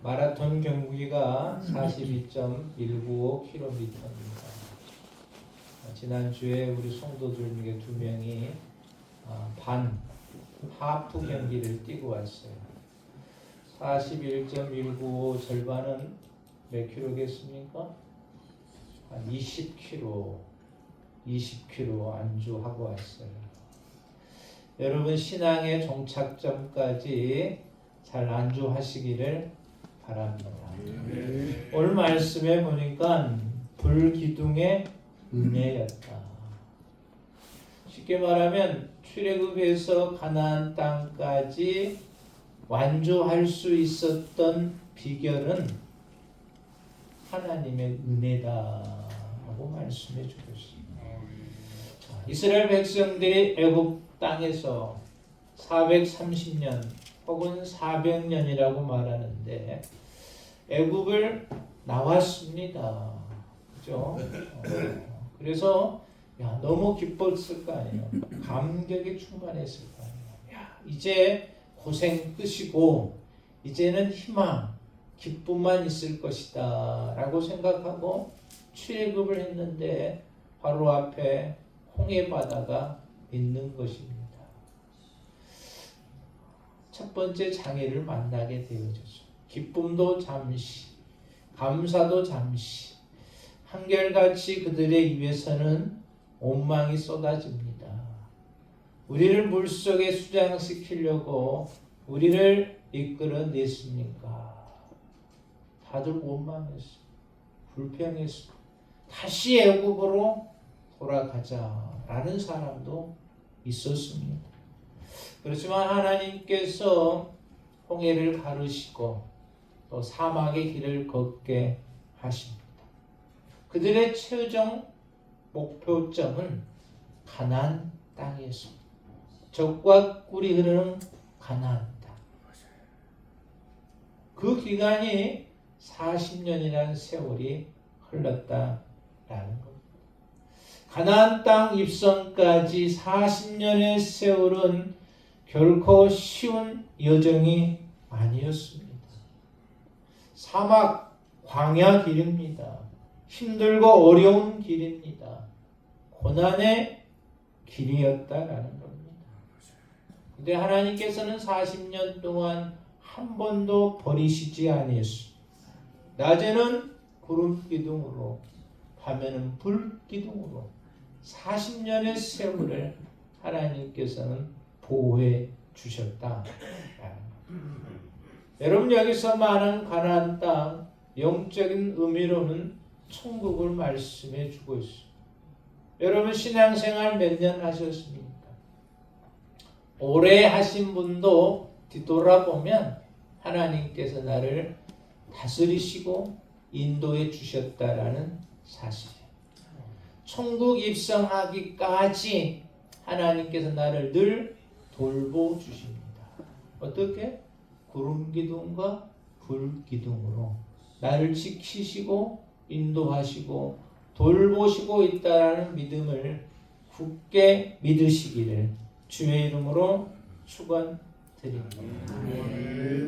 마라톤 경기가 42.195km입니다. 지난주에 우리 성도들 중에 2명이 하프 경기를 뛰고 왔어요. 41.195 절반은 몇 킬로겠습니까? 한 20km 안주하고 왔어요. 여러분 신앙의 종착점까지 잘 안주하시기를 바랍니다. 오늘 말씀에 보니까 불기둥의 은혜였다. 쉽게 말하면 출애굽에서 가나안 땅까지 완주할 수 있었던 비결은 하나님의 은혜다라고 말씀해 주고 있습니다. 이스라엘 백성들이 애굽 땅에서 430년 혹은 400년이라고 말하는데 애굽을 나왔습니다. 그죠? 그래서 너무 기뻤을 거 아니에요. 감격이 충만했을 거 아니에요. 이제 고생 끝이고 이제는 희망, 기쁨만 있을 것이다 라고 생각하고 출애굽을 했는데 바로 앞에 홍해 바다가 있는 것입니다. 첫 번째 장애를 만나게 되어졌죠. 기쁨도 잠시, 감사도 잠시, 한결같이 그들의 입에서는 원망이 쏟아집니다. 우리를 물속에 수장시키려고 우리를 이끌어냈습니까? 다들 원망했어. 불평했어. 다시 애굽으로 돌아가자라는 사람도 있었습니다. 그렇지만 하나님께서 홍해를 가르시고 또 사막의 길을 걷게 하십니다. 그들의 최종 목표점은 가나안 땅이었습니다. 젖과 꿀이 흐르는 가나안 땅. 그 기간이 40년이라는 세월이 흘렀다라는 겁니다. 가나안 땅 입성까지 40년의 세월은 결코 쉬운 여정이 아니었습니다. 사막, 광야 길입니다. 힘들고 어려운 길입니다. 고난의 길이었다라는 겁니다. 근데 하나님께서는 40년 동안 한 번도 버리시지 아니했습니다. 낮에는 구름 기둥으로, 밤에는 불 기둥으로 40년의 세월을 하나님께서는 보호해 주셨다. 여러분 여기서 말하는 가나안 땅 영적인 의미로는 천국을 말씀해 주고 있습니다. 여러분 신앙생활 몇 년 하셨습니까? 오래 하신 분도 뒤돌아보면 하나님께서 나를 다스리시고 인도해 주셨다라는 사실이에요. 천국 입성하기까지 하나님께서 나를 늘 돌보주십니다. 어떻게? 구름 기둥과 불 기둥으로 나를 지키시고 인도하시고 돌보시고 있다라는 믿음을 굳게 믿으시기를 주의 이름으로 축원드립니다.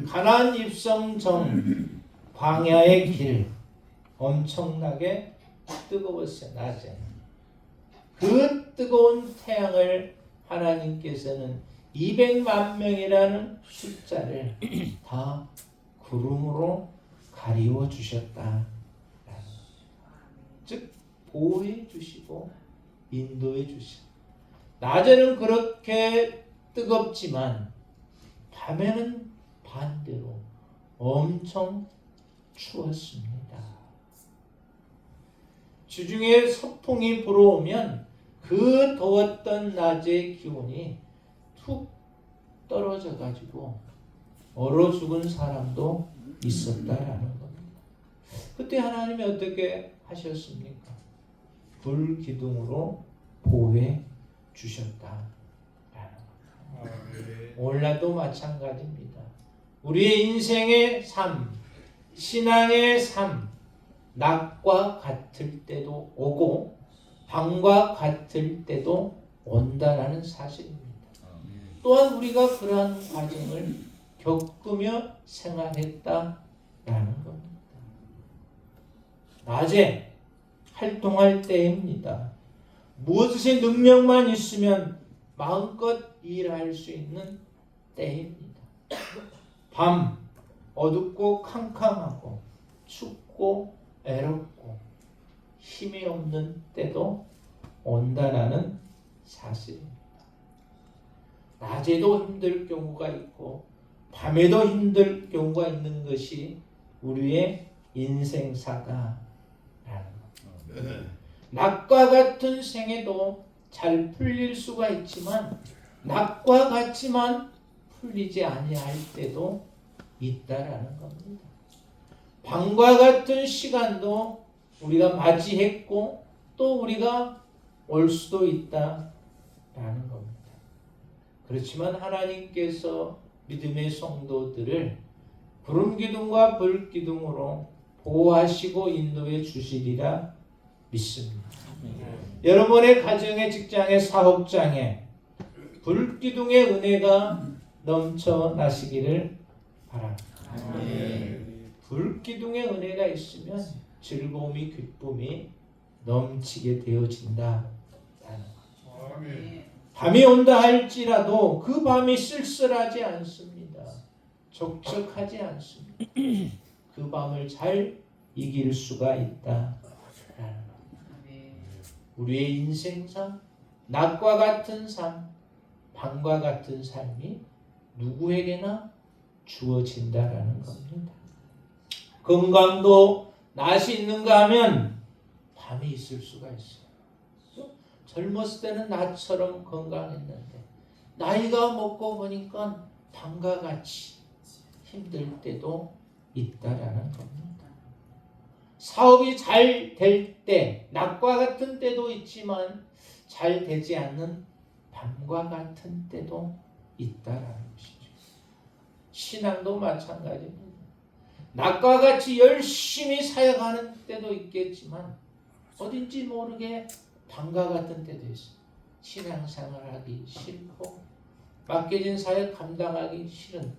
가나안 입성 전 광야의 길 엄청나게 뜨거웠어요. 낮에 그 뜨거운 태양을 하나님께서는 200만 명이라는 숫자를 다 구름으로 가리워 주셨다. 즉 보호해 주시고 인도해 주시고 낮에는 그렇게 뜨겁지만 밤에는 반대로 엄청 추웠습니다. 주중에 서풍이 불어오면 그 더웠던 낮의 기온이 툭 떨어져 가지고 얼어 죽은 사람도 있었다라는 겁니다. 그때 하나님이 어떻게 하셨습니까? 불 기둥으로 보호해 주셨다. 오늘날도 마찬가지입니다. 우리의 인생의 삶, 신앙의 삶, 낮과 같을 때도 오고 밤과 같을 때도 온다라는 사실입니다. 또한 우리가 그러한 과정을 겪으며 생활했다라는 겁니다. 낮에 활동할 때입니다. 무엇의 능력만 있으면 마음껏 일할 수 있는 때입니다. 밤 어둡고 캄캄하고 춥고 애롭고 힘이 없는 때도 온다라는 사실입니다. 낮에도 힘들 경우가 있고 밤에도 힘들 경우가 있는 것이 우리의 인생사다라는 겁니다. 낮과 같은 생애도 잘 풀릴 수가 있지만 낮과 같지만 풀리지 아니할 때도 있다라는 겁니다. 밤과 같은 시간도 우리가 맞이했고 또 우리가 올 수도 있다라는 겁니다. 그렇지만 하나님께서 믿음의 성도들을 구름기둥과 불기둥으로 보호하시고 인도해 주시리라 믿습니다. 여러분의 가정의 직장의 사업장에 불기둥의 은혜가 넘쳐나시기를 바랍니다. 불기둥의 은혜가 있으면 즐거움이 기쁨이 넘치게 되어진다. 밤이 온다 할지라도 그 밤이 쓸쓸하지 않습니다. 적적하지 않습니다. 그 밤을 잘 이길 수가 있다. 우리의 인생사, 낮과 같은 삶, 밤과 같은 삶이 누구에게나 주어진다라는 겁니다. 건강도 낮이 있는가 하면 밤이 있을 수가 있어요. 젊었을 때는 낮처럼 건강했는데 나이가 먹고 보니까 밤과 같이 힘들 때도 있다라는 겁니다. 사업이 잘 될 때, 낮과 같은 때도 있지만 잘 되지 않는 밤과 같은 때도 있다라는 것이죠. 신앙도 마찬가지입니다. 낮과 같이 열심히 사역하는 때도 있겠지만 어딘지 모르게 밤과 같은 때도 있어요. 신앙생활하기 싫고 맡겨진 사역 감당하기 싫은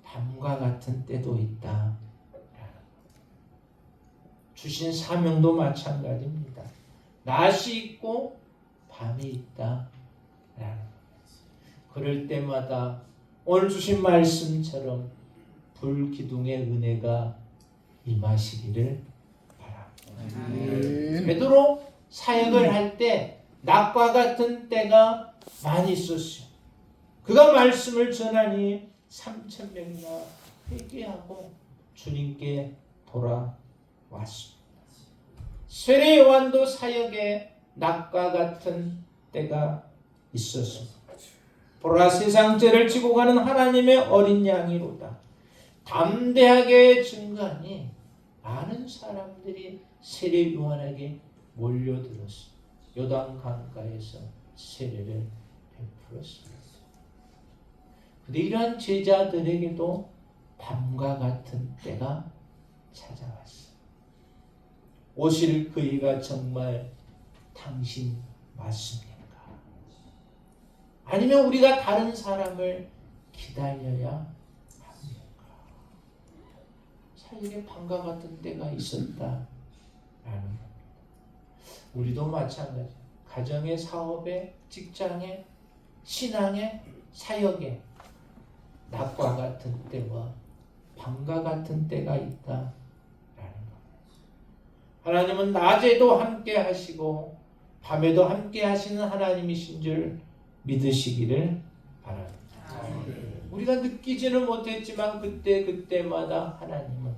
밤과 같은 때도 있다. 주신 사명도 마찬가지입니다. 낮이 있고 밤이 있다. 그럴 때마다 오늘 주신 말씀처럼 불기둥의 은혜가 임하시기를 바랍니다. 베드로 사역을 할 때 낮과 같은 때가 많이 있었어요. 그가 말씀을 전하니 3,000명이나 회개하고 주님께 돌아왔습니다. 세례 요한도 사역에 낮과 같은 때가 있었습니다. 보라, 세상 죄를 지고 가는 하나님의 어린 양이로다. 담대하게 증거하니 많은 사람들이 세례 요한에게 몰려들었습니다. 요단 강가에서 세례를 베풀었습니다. 그런데 이러한 제자들에게도 밤과 같은 때가 찾아왔어요. 오실 그이가 정말 당신 맞습니까? 아니면 우리가 다른 사람을 기다려야 합니까? 사역에 밤과 같은 때가 있었다라는 겁니다. 우리도 마찬가지. 가정의 사업에, 직장에, 신앙에, 사역에 낮과 같은 때와 밤과 같은 때가 있다라는 겁니다. 하나님은 낮에도 함께 하시고 밤에도 함께 하시는 하나님이신 줄 믿으시기를 바랍니다. 우리가 느끼지는 못했지만 그때마다 하나님은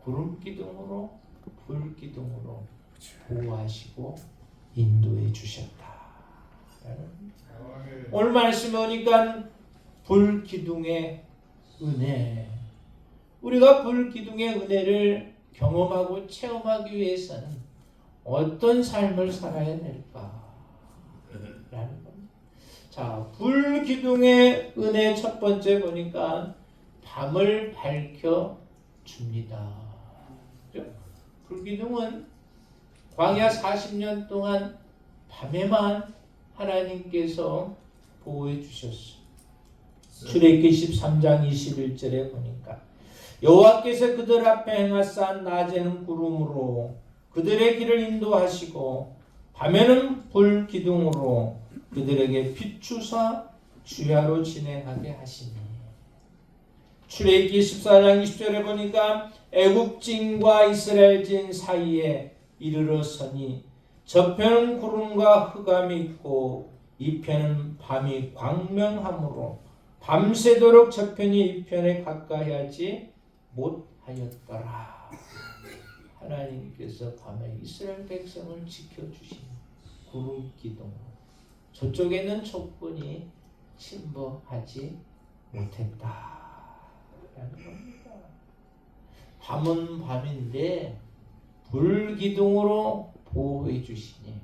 구름기둥으로 불기둥으로 보호하시고 인도해 주셨다. 오늘 말씀에 오니까 불기둥의 은혜, 우리가 불기둥의 은혜를 경험하고 체험하기 위해서는 어떤 삶을 살아야 될까? 라는 겁니다. 자, 불기둥의 은혜 첫 번째 보니까 밤을 밝혀 줍니다. 불기둥은 광야 40년 동안 밤에만 하나님께서 보호해 주셨어요. 출애굽기 13장 21절에 보니까 여호와께서 그들 앞에 행하사 낮에는 구름으로 그들의 길을 인도하시고 밤에는 불 기둥으로 그들에게 비추사 주야로 진행하게 하시니. 출애굽기 14장 20절에 보니까 애굽진과 이스라엘진 사이에 이르러 서니 저편은 구름과 흑암이 있고 이편은 밤이 광명하므로 밤새도록 저편이 이편에 가까이 하지 못하였더라. 하나님께서 밤에 이스라엘 백성을 지켜주신 구름 기둥, 저쪽에는 족군이 침범하지 못했다 라는 겁니다. 밤은 밤인데 불기둥으로 보호해 주시니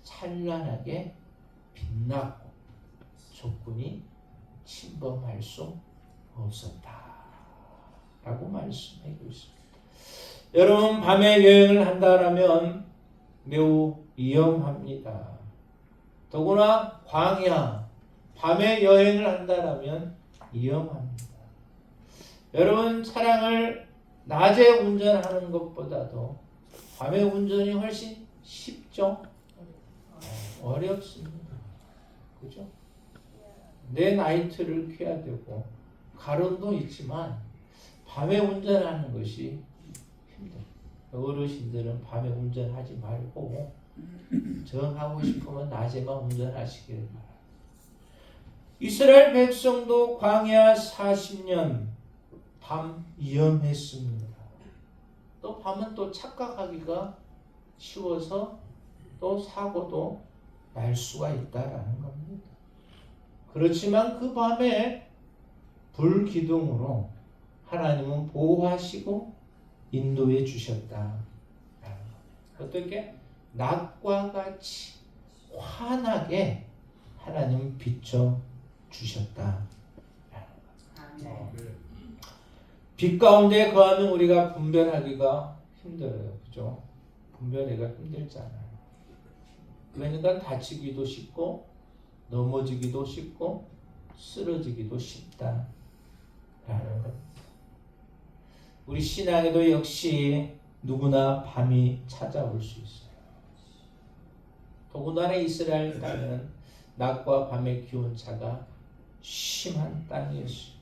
찬란하게 빛나고 적군이 침범할 수 없었다 라고 말씀하고 있습니다. 여러분, 밤에 여행을 한다면 매우 위험합니다. 더구나 광야, 밤에 여행을 한다면 위험합니다. 여러분, 차량을 낮에 운전하는 것보다도 밤에 운전이 훨씬 쉽죠? 어렵습니다. 그죠? 내 나이트를 켜야 되고 가론도 있지만 밤에 운전하는 것이 힘들어요. 어르신들은 밤에 운전하지 말고 정하고 싶으면 낮에만 운전하시길 바랍니다. 이스라엘 백성도 광야 40년 밤 위험했습니다. 또 밤은 또 착각하기가 쉬워서 또 사고도 날 수가 있다라는 겁니다. 그렇지만 그 밤에 불기둥으로 하나님은 보호하시고 인도해 주셨다. 어떻게? 낮과 같이 환하게 하나님은 비춰 주셨다. 빛 가운데 거하면 우리가 분별하기가 힘들어요. 그죠? 분별하기가 힘들잖아요. 그러니까 다치기도 쉽고 넘어지기도 쉽고 쓰러지기도 쉽다 라는 겁니다. 우리 신앙에도 역시 누구나 밤이 찾아올 수 있어요. 더군다나 이스라엘 땅은 낮과 밤의 기온차가 심한 땅이었어요.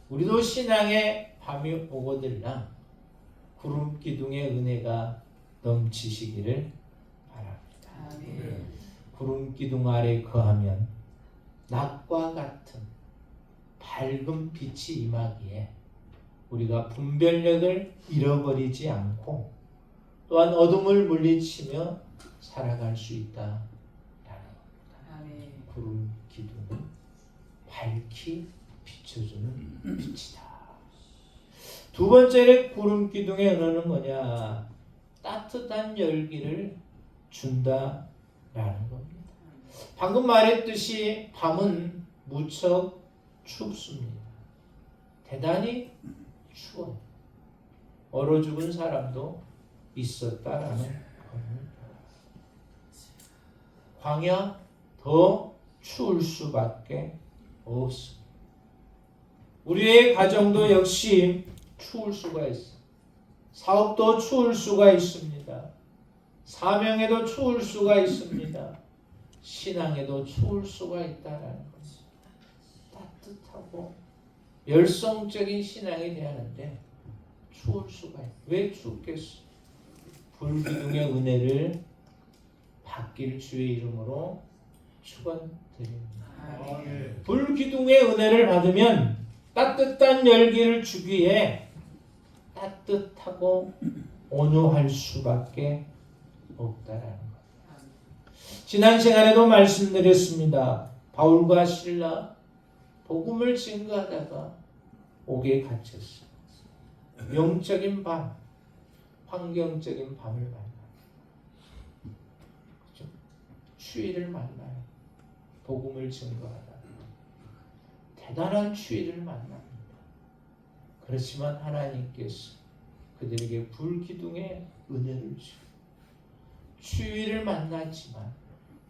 우리도 신앙에 밤이 오거들랑 구름 기둥의 은혜가 넘치시기를 바랍니다. 아멘. 구름 기둥 아래 거하면 낮과 같은 밝은 빛이 임하기에 우리가 분별력을 잃어버리지 않고 또한 어둠을 물리치며 살아갈 수 있다. 아멘. 구름 기둥은 밝히 비춰주는 빛이다. 두 번째로 구름 기둥의 은혜는 뭐냐? 따뜻한 열기를 준다라는 겁니다. 방금 말했듯이 밤은 무척 춥습니다. 대단히 추워요. 얼어 죽은 사람도 있었다라는 겁니다. 광야 더 추울 수밖에 없습니다. 우리의 가정도 역시 추울 수가 있어요. 사업도 추울 수가 있습니다. 사명에도 추울 수가 있습니다. 신앙에도 추울 수가 있다라는 것입니다. 따뜻하고 열성적인 신앙이 되는데 추울 수가 있어요. 왜 춥겠어? 불기둥의 은혜를 받길 주의 이름으로 축원드립니다. 불기둥의 은혜를 받으면 따뜻한 열기를 주기에 따뜻하고 온유할 수밖에 없다라는 것. 지난 시간에도 말씀드렸습니다. 바울과 실라 복음을 증거하다가 옥에 갇혔어요. 영적인 밤, 환경적인 밤을 만나요. 그렇죠? 추위를 만나요. 복음을 증거하다. 대단한 추위를 만납니다. 그렇지만 하나님께서 그들에게 불기둥의 은혜를 주고 추위를 만났지만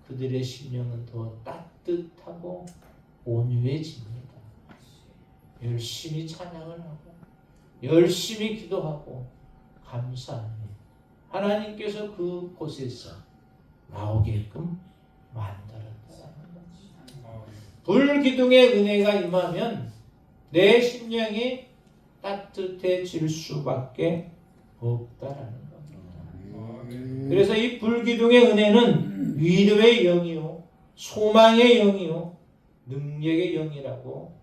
그들의 심령은 더 따뜻하고 온유해집니다. 열심히 찬양을 하고 열심히 기도하고 감사합니다. 하나님께서 그곳에서 나오게끔 만들었다는 겁니다. 불기둥의 은혜가 임하면 내 심령이 따뜻해질 수밖에 없다라는 겁니다. 그래서 이 불기둥의 은혜는 위로의 영이요, 소망의 영이요, 능력의 영이라고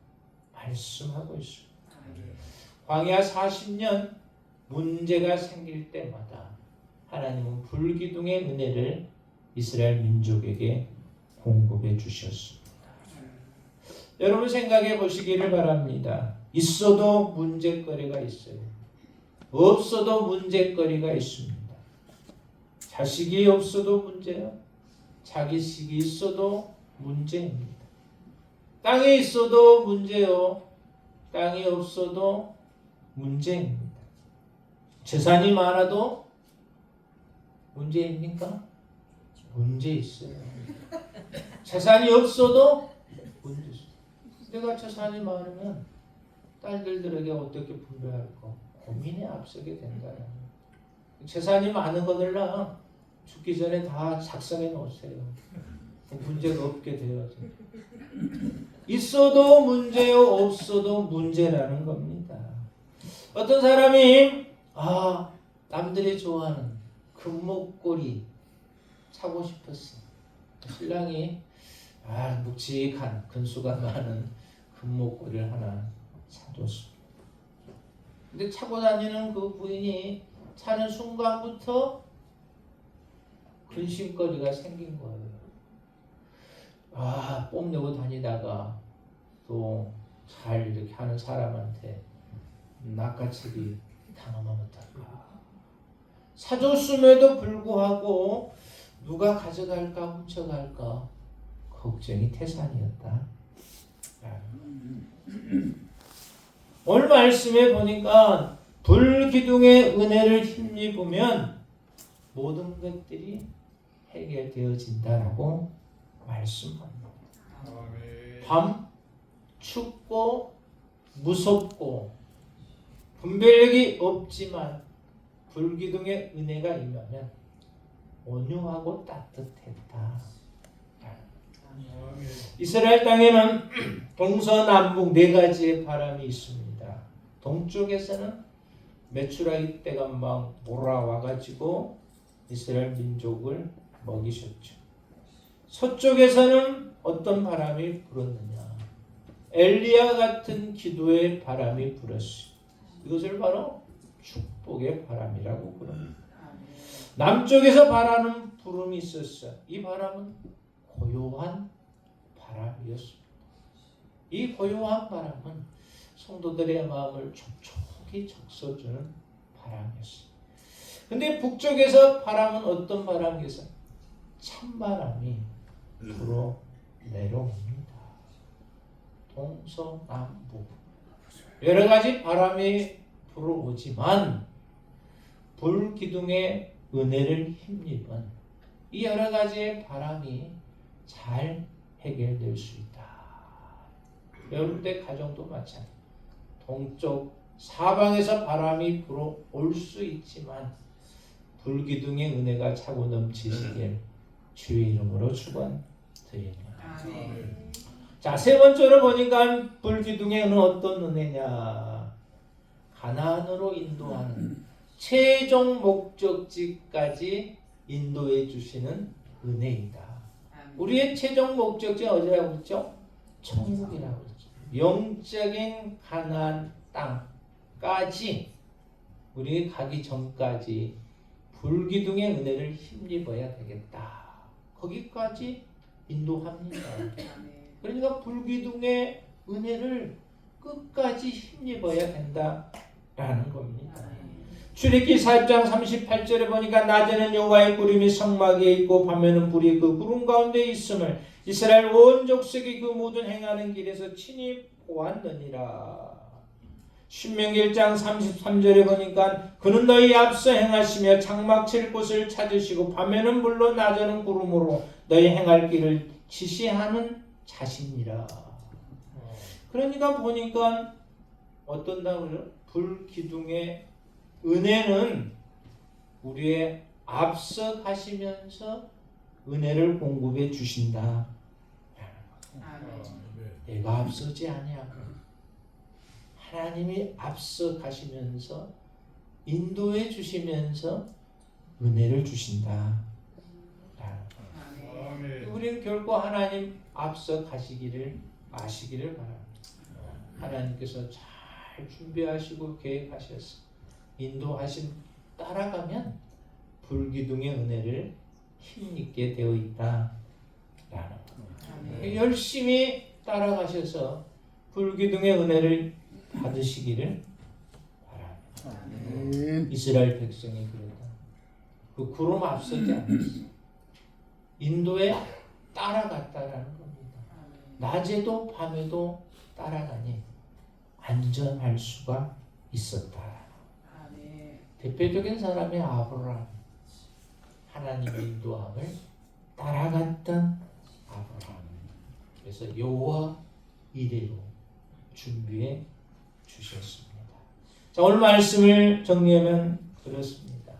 말씀하고 있습니다. 광야 40년 문제가 생길 때마다 하나님은 불기둥의 은혜를 이스라엘 민족에게 공급해 주셨습니다. 여러분 생각해 보시기를 바랍니다. 있어도 문제거리가 있어요. 없어도 문제거리가 있습니다. 자식이 없어도 문제요. 자기식이 있어도 문제입니다. 땅이 있어도 문제요. 땅이 없어도 문제입니다. 재산이 많아도 문제입니까? 문제 있어요. 재산이 없어도 문제 있어요. 내가 재산이 많으면 딸들에게 어떻게 분배할까 고민에 앞서게 된다는 거예요. 재산이 많은 거들랑 죽기 전에 다 작성해 놓으세요. 문제가 없게 되어져. 있어도 문제요, 없어도 문제라는 겁니다. 어떤 사람이 남들이 좋아하는 금목걸이 사고 싶었어. 신랑이 묵직한 근수가 많은 금목걸이를 하나 사줬습니다. 근데 차고 다니는 그 부인이 차는 순간부터 근심거리가 생긴 거예요. 뽐내고 다니다가 또 잘 이렇게 하는 사람한테 낚아채기 당하면 어떨까? 사줬음에도 불구하고 누가 가져갈까 훔쳐갈까 걱정이 태산이었다. 오늘 말씀에 보니까 불기둥의 은혜를 힘입으면 모든 것들이 해결되어진다라고 말씀합니다. 밤 춥고 무섭고 분별력이 없지만 불기둥의 은혜가 임하면 온유하고 따뜻했다. 이스라엘 땅에는 동서남북 네 가지의 바람이 있습니다. 동쪽에서는 메추라기 떼가 막 몰아와가지고 이스라엘 민족을 먹이셨죠. 서쪽에서는 어떤 바람이 불었느냐? 엘리야 같은 기도의 바람이 불었어요. 이것을 바로 축복의 바람이라고 부릅니다. 남쪽에서 바라는 부름이 있었어요. 이 바람은 고요한 바람이었습니다. 이 고요한 바람은 성도들의 마음을 촉촉히 적셔주는 바람이었어요. 근데 북쪽에서 바람은 어떤 바람이겠어요? 찬바람이 불어 내려옵니다. 동서남북 여러 가지 바람이 불어오지만 불기둥의 은혜를 힘입은 이 여러 가지의 바람이 잘 해결될 수 있다. 여러분들 가정도 마찬가지. 동쪽 사방에서 바람이 불어올 수 있지만 불기둥의 은혜가 차고 넘치시길 주의 이름으로 축원드립니다. 자, 세 번째로 보니까 불기둥의 은혜는 어떤 은혜냐? 가나안으로 인도하는 최종 목적지까지 인도해 주시는 은혜이다. 우리의 최종 목적지가 어디라고 했죠? 천국이라고 했죠. 영적인 가나안 땅까지 우리 가기 전까지 불기둥의 은혜를 힘입어야 되겠다. 거기까지 인도합니다. 그러니까 불기둥의 은혜를 끝까지 힘입어야 된다라는 겁니다. 출애굽기 4장 38절에 보니까 낮에는 여호와의 구름이 성막에 있고 밤에는 불이 그 구름 가운데 있음을 이스라엘 온 족속이 그 모든 행하는 길에서 친히 보았느니라. 신명기 1장 33절에 보니까 그는 너희 앞서 행하시며 장막 칠 곳을 찾으시고 밤에는 불로 낮에는 구름으로 너희 행할 길을 지시하는 자신이라. 그러니까 보니까 어떤다고요? 불기둥의 은혜는 우리의 앞서 가시면서 은혜를 공급해 주신다. 아멘. 내가 앞서지 아니야. 하나님이 앞서 가시면서 인도해 주시면서 은혜를 주신다. 아멘. 우리는 결코 하나님 앞서 가시기를 아시기를 바랍니다. 하나님께서 잘 준비하시고 계획하셔서 인도하신 따라가면 불기둥의 은혜를 힘있게 되어 있다. 아멘. 열심히 따라가셔서 불기둥의 은혜를 받으시기를 바랍니다. 이스라엘 백성이 그러다. 그 구름 앞서지 않았어. 인도에 따라갔다라는 겁니다. 낮에도 밤에도 따라가니 안전할 수가 있었다. 아멘. 대표적인 사람이 아브라함. 하나님의 인도함을 따라갔던 아브라함. 그래서 여호와 이레로 준비해 주셨습니다. 자, 오늘 말씀을 정리하면 그렇습니다.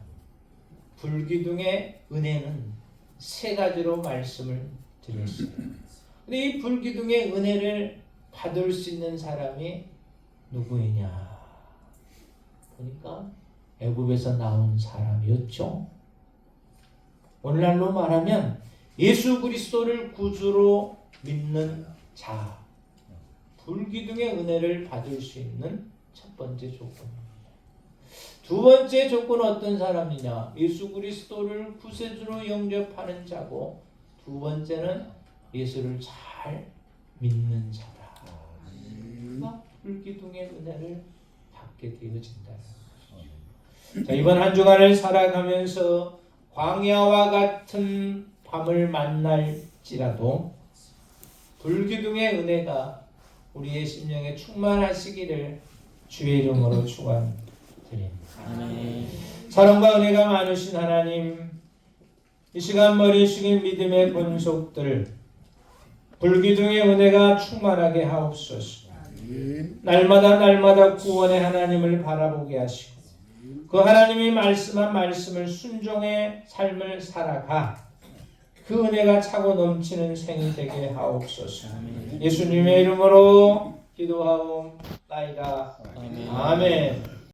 불기둥의 은혜는 세 가지로 말씀을 드렸어요. 근데 이 불기둥의 은혜를 받을 수 있는 사람이 누구이냐? 보니까 애굽에서 나온 사람이었죠. 오늘날로 말하면 예수 그리스도를 구주로 믿는 자, 불기둥의 은혜를 받을 수 있는 첫 번째 조건입니다. 두 번째 조건은 어떤 사람이냐? 예수 그리스도를 구세주로 영접하는 자고, 두 번째는 예수를 잘 믿는 자다. 그러니까 불기둥의 은혜를 받게 되어진다. 자, 이번 한 주간을 살아가면서 광야와 같은 밤을 만날지라도 불기둥의 은혜가 우리의 심령에 충만하시기를 주의 이름으로 축원드립니다. 사랑과 은혜가 많으신 하나님, 이 시간 머리 숙인 믿음의 권속들 불기둥의 은혜가 충만하게 하옵소서. 날마다 구원의 하나님을 바라보게 하시고 그 하나님이 말씀한 말씀을 순종의 삶을 살아가 그 은혜가 차고 넘치는 생이 되게 하옵소서. 예수님의 이름으로 기도하옵나이다. 아멘.